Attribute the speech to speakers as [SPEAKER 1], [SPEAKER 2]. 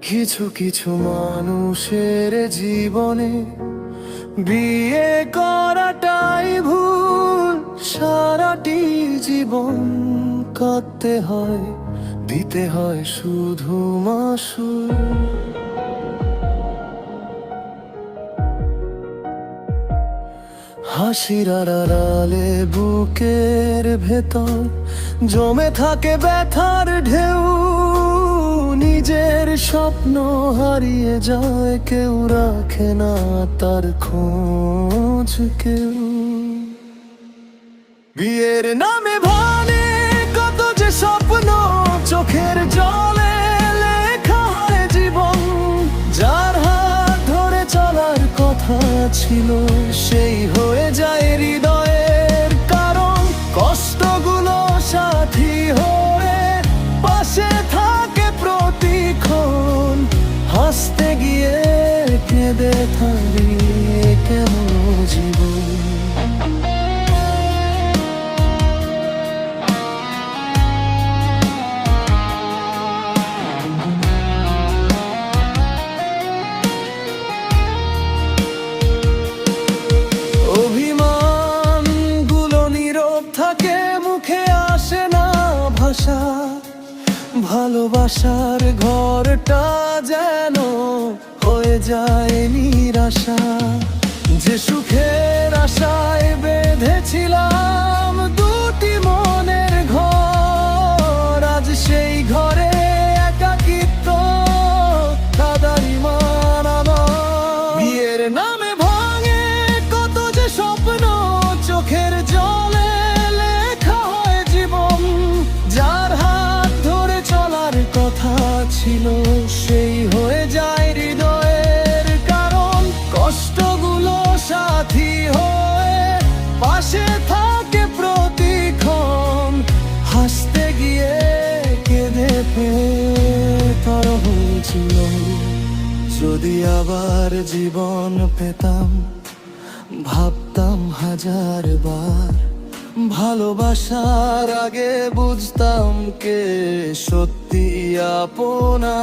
[SPEAKER 1] কিছু কিছু মানুষের জীবনে বিয়ে করাটাই ভুল। সারাটি জীবন কাঁদতে হয়, দিতে হয় শুধু মাসুল। হাসির আড়ালে বুকের ভেতর জমে থাকে ব্যথার ঢেউ। নিজের স্বপ্ন হারিয়ে যায়, কেউ রাখে না তার খোঁজ কেউ। বিয়ের নামে ভানে কত যে স্বপ্ন, চোখের জলে লেখা হয় জীবন। যার হাত ধরে চলার কথা ছিল, সেই হয়ে যায় হৃদয়ের কারণ। কষ্টগুলো সাথী হয়ে পাশে থাকে প্রতিক্ষণ। হাসতে গিয়ে কেঁদে থাকি কেন জীবন। ভালোবাসার ঘরটা যেন হয়ে যায় নিরাশা। যে সুখের আশায় বেঁধেছিলাম দুটি মনের ঘর, আজ সেই ঘরে একাকিত্ব কাদারি মানানো। বিয়ের নামে ভাঙে কত যে স্বপ্ন, চোখের জলে লেখা হয় জীবন। যার কথা ছিল, সেই হয়ে যায় হৃদয়ের কারণ। কষ্টগুলো সাথী হয়ে পাশে থাকে প্রতিক্ষণ। হাসতে গিয়ে কেঁদে পেতার হয়েছিল। যদি আবার জীবন পেতাম, ভাবতাম হাজার বার। ভালোবাসার আগে বুঝতাম কে সত্যি আপনা।